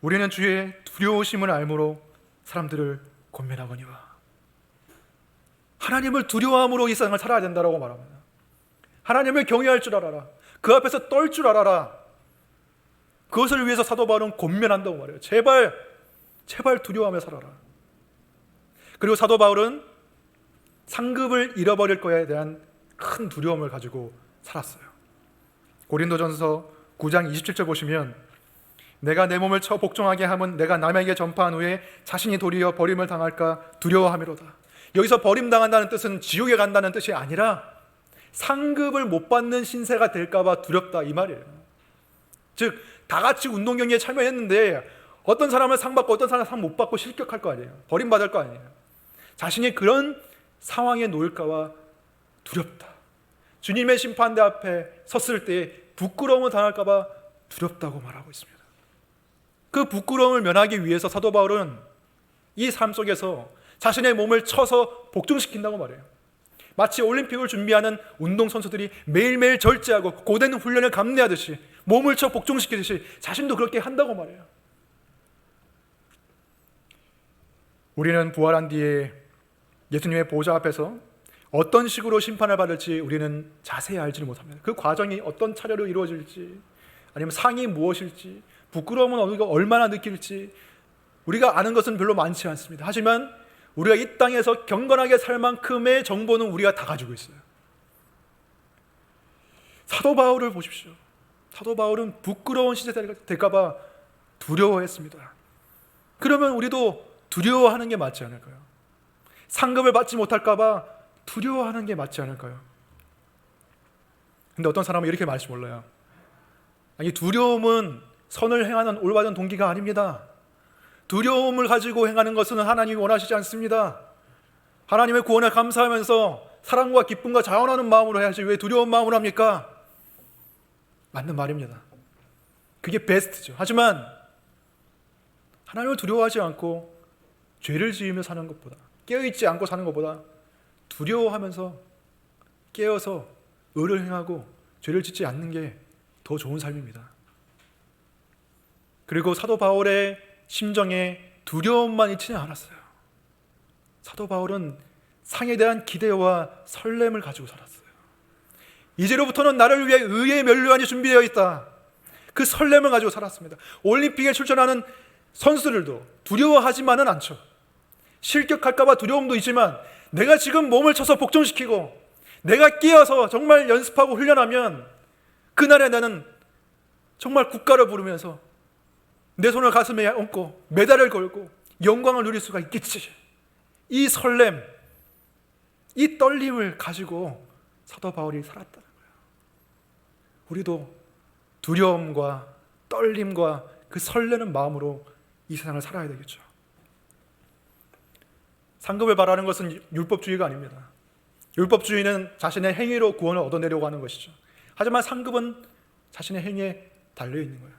우리는 주의 두려우심을 알므로 사람들을 권면하거니와. 하나님을 두려워함으로 이 세상을 살아야 된다고 말합니다. 하나님을 경외할 줄 알아라. 그 앞에서 떨 줄 알아라. 그것을 위해서 사도 바울은 권면한다고 말해요. 제발 두려워하며 살아라. 그리고 사도 바울은 상급을 잃어버릴 거에 대한 큰 두려움을 가지고 살았어요. 고린도전서 9장 27절 보시면 내가 내 몸을 쳐 복종하게 함은 내가 남에게 전파한 후에 자신이 도리어 버림을 당할까 두려워함이로다. 여기서 버림당한다는 뜻은 지옥에 간다는 뜻이 아니라 상급을 못 받는 신세가 될까 봐 두렵다 이 말이에요. 즉 다 같이 운동 경기에 참여했는데 어떤 사람은 상 받고 어떤 사람은 상 못 받고 실격할 거 아니에요. 버림받을 거 아니에요. 자신이 그런 상황에 놓일까 봐 두렵다. 주님의 심판대 앞에 섰을 때 부끄러움을 당할까 봐 두렵다고 말하고 있습니다. 그 부끄러움을 면하기 위해서 사도 바울은 이 삶 속에서 자신의 몸을 쳐서 복종시킨다고 말해요. 마치 올림픽을 준비하는 운동선수들이 매일매일 절제하고 고된 훈련을 감내하듯이 몸을 쳐 복종시키듯이 자신도 그렇게 한다고 말해요. 우리는 부활한 뒤에 예수님의 보좌 앞에서 어떤 식으로 심판을 받을지 우리는 자세히 알지를 못합니다. 그 과정이 어떤 차례로 이루어질지 아니면 상이 무엇일지 부끄러움은 우리가 얼마나 느낄지 우리가 아는 것은 별로 많지 않습니다. 하지만 우리가 이 땅에서 경건하게 살 만큼의 정보는 우리가 다 가지고 있어요. 사도 바울을 보십시오. 사도 바울은 부끄러운 시대가 될까 봐 두려워했습니다. 그러면 우리도 두려워하는 게 맞지 않을까요? 상급을 받지 못할까 봐 두려워하는 게 맞지 않을까요? 근데 어떤 사람은 이렇게 말할지 몰라요. 아니 두려움은 선을 행하는 올바른 동기가 아닙니다. 두려움을 가지고 행하는 것은 하나님이 원하시지 않습니다. 하나님의 구원에 감사하면서 사랑과 기쁨과 자원하는 마음으로 해야지 왜 두려운 마음으로 합니까? 맞는 말입니다. 그게 베스트죠. 하지만 하나님을 두려워하지 않고 죄를 지으며 사는 것보다 깨어있지 않고 사는 것보다 두려워하면서 깨어서 의를 행하고 죄를 짓지 않는 게 더 좋은 삶입니다. 그리고 사도 바울의 심정에 두려움만 있지는 않았어요. 사도 바울은 상에 대한 기대와 설렘을 가지고 살았어요. 이제로부터는 나를 위해 의의 면류관이 준비되어 있다. 그 설렘을 가지고 살았습니다. 올림픽에 출전하는 선수들도 두려워하지만은 않죠. 실격할까 봐 두려움도 있지만 내가 지금 몸을 쳐서 복종시키고 내가 끼어서 정말 연습하고 훈련하면 그날에 나는 정말 국가를 부르면서 내 손을 가슴에 얹고 메달을 걸고 영광을 누릴 수가 있겠지. 이 설렘, 이 떨림을 가지고 사도 바울이 살았다는 거예요. 우리도 두려움과 떨림과 그 설레는 마음으로 이 세상을 살아야 되겠죠. 상급을 바라는 것은 율법주의가 아닙니다. 율법주의는 자신의 행위로 구원을 얻어내려고 하는 것이죠. 하지만 상급은 자신의 행위에 달려 있는 거예요.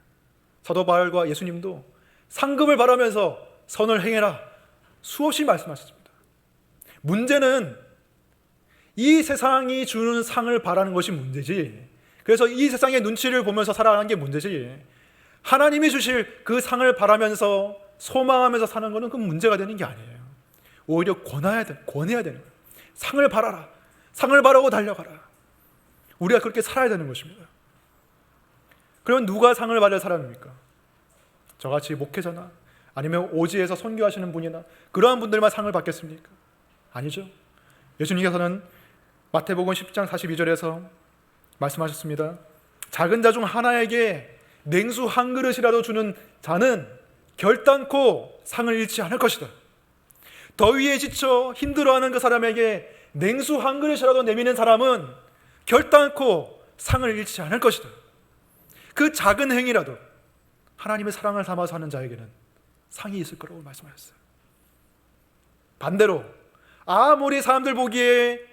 사도 바울과 예수님도 상급을 바라면서 선을 행해라 수없이 말씀하셨습니다. 문제는 이 세상이 주는 상을 바라는 것이 문제지, 그래서 이 세상의 눈치를 보면서 살아가는 게 문제지, 하나님이 주실 그 상을 바라면서 소망하면서 사는 것은 그 문제가 되는 게 아니에요. 오히려 권해야 되는 거예요. 상을 바라라. 상을 바라고 달려가라. 우리가 그렇게 살아야 되는 것입니다. 그러면 누가 상을 받을 사람입니까? 저같이 목회자나 아니면 오지에서 선교하시는 분이나 그러한 분들만 상을 받겠습니까? 아니죠. 예수님께서는 마태복음 10장 42절에서 말씀하셨습니다. 작은 자 중 하나에게 냉수 한 그릇이라도 주는 자는 결단코 상을 잃지 않을 것이다. 더위에 지쳐 힘들어하는 그 사람에게 냉수 한 그릇이라도 내미는 사람은 결단코 상을 잃지 않을 것이다. 그 작은 행위라도 하나님의 사랑을 담아서 하는 자에게는 상이 있을 거라고 말씀하셨어요. 반대로 아무리 사람들 보기에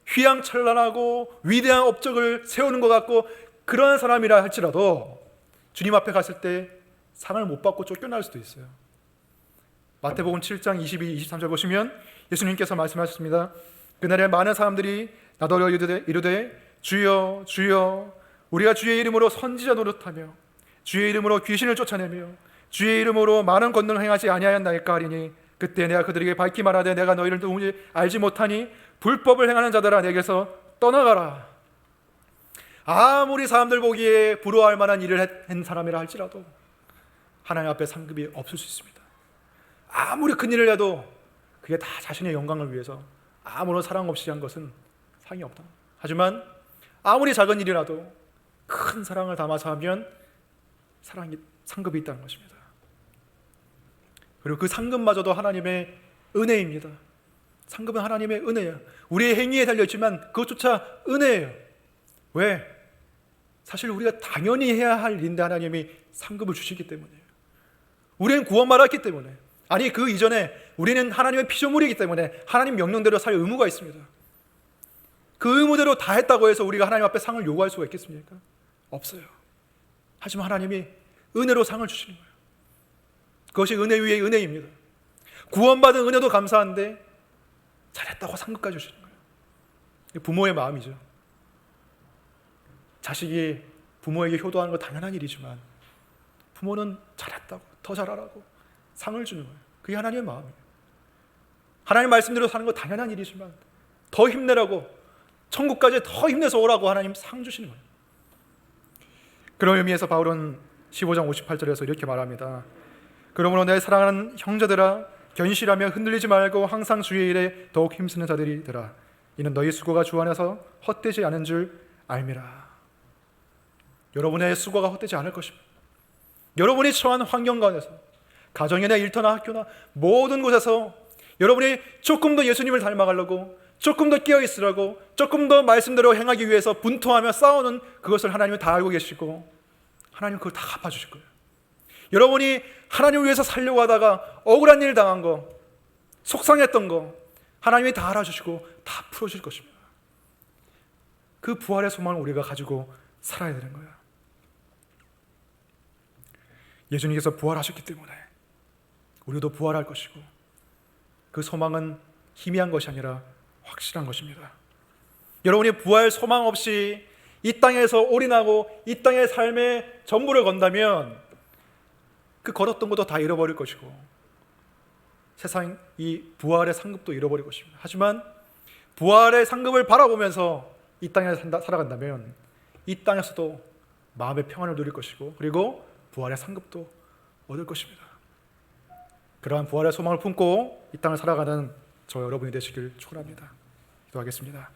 휘황찬란하고 위대한 업적을 세우는 것 같고 그러한 사람이라 할지라도 주님 앞에 갔을 때 상을 못 받고 쫓겨날 수도 있어요. 마태복음 7장 22, 23절 보시면 예수님께서 말씀하셨습니다. 그날에 많은 사람들이 나더러 이르되 주여 주여 우리가 주의 이름으로 선지자 노릇하며 주의 이름으로 귀신을 쫓아내며 주의 이름으로 많은 권능을 행하지 아니하였나이까 하리니 그때 내가 그들에게 밝히 말하되 내가 너희를 도무지 알지 못하니 불법을 행하는 자들아 내게서 떠나가라. 아무리 사람들 보기에 부러워할 만한 일을 한 사람이라 할지라도 하나님 앞에 상급이 없을 수 있습니다. 아무리 큰 일을 해도 그게 다 자신의 영광을 위해서 아무런 사랑 없이 한 것은 상이 없다. 하지만 아무리 작은 일이라도 큰 사랑을 담아서 하면 상급이 있다는 것입니다. 그리고 그 상급마저도 하나님의 은혜입니다. 상급은 하나님의 은혜예요. 우리의 행위에 달려있지만 그것조차 은혜예요. 왜? 사실 우리가 당연히 해야 할 일인데 하나님이 상급을 주시기 때문이에요. 우리는 구원받았기 때문에, 아니 그 이전에 우리는 하나님의 피조물이기 때문에 하나님 명령대로 살 의무가 있습니다. 그 의무대로 다 했다고 해서 우리가 하나님 앞에 상을 요구할 수가 있겠습니까? 없어요. 하지만 하나님이 은혜로 상을 주시는 거예요. 그것이 은혜 위에 은혜입니다. 구원받은 은혜도 감사한데 잘했다고 상급까지 주시는 거예요. 부모의 마음이죠. 자식이 부모에게 효도하는 건 당연한 일이지만 부모는 잘했다고, 더 잘하라고 상을 주는 거예요. 그게 하나님의 마음이에요. 하나님 말씀대로 사는 건 당연한 일이지만 더 힘내라고, 천국까지 더 힘내서 오라고 하나님 상 주시는 거예요. 그런 의미에서 바울은 15장 58절에서 이렇게 말합니다. 그러므로 내 사랑하는 형제들아 견실하며 흔들리지 말고 항상 주의 일에 더욱 힘쓰는 자들이더라. 이는 너희 수고가 주 안에서 헛되지 않은 줄 알미라. 여러분의 수고가 헛되지 않을 것입니다. 여러분이 처한 환경 가운데서 가정이나 일터나 학교나 모든 곳에서 여러분이 조금 더 예수님을 닮아가려고, 조금 더 깨어있으라고, 조금 더 말씀대로 행하기 위해서 분투하며 싸우는 그것을 하나님은 다 알고 계시고 하나님은 그걸 다 갚아주실 거예요. 여러분이 하나님을 위해서 살려고 하다가 억울한 일 당한 거, 속상했던 거 하나님이 다 알아주시고 다 풀어줄 것입니다. 그 부활의 소망을 우리가 가지고 살아야 되는 거예요. 예수님께서 부활하셨기 때문에 우리도 부활할 것이고 그 소망은 희미한 것이 아니라 확실한 것입니다. 여러분이 부활 소망 없이 이 땅에서 올인하고 이 땅의 삶에 전부를 건다면 그 걸었던 것도 다 잃어버릴 것이고 세상 이 부활의 상급도 잃어버릴 것입니다. 하지만 부활의 상급을 바라보면서 이 땅에 살아간다면 이 땅에서도 마음의 평안을 누릴 것이고 그리고 부활의 상급도 얻을 것입니다. 그러한 부활의 소망을 품고 이 땅을 살아가는 저 여러분이 되시길 축원합니다. 기도하겠습니다.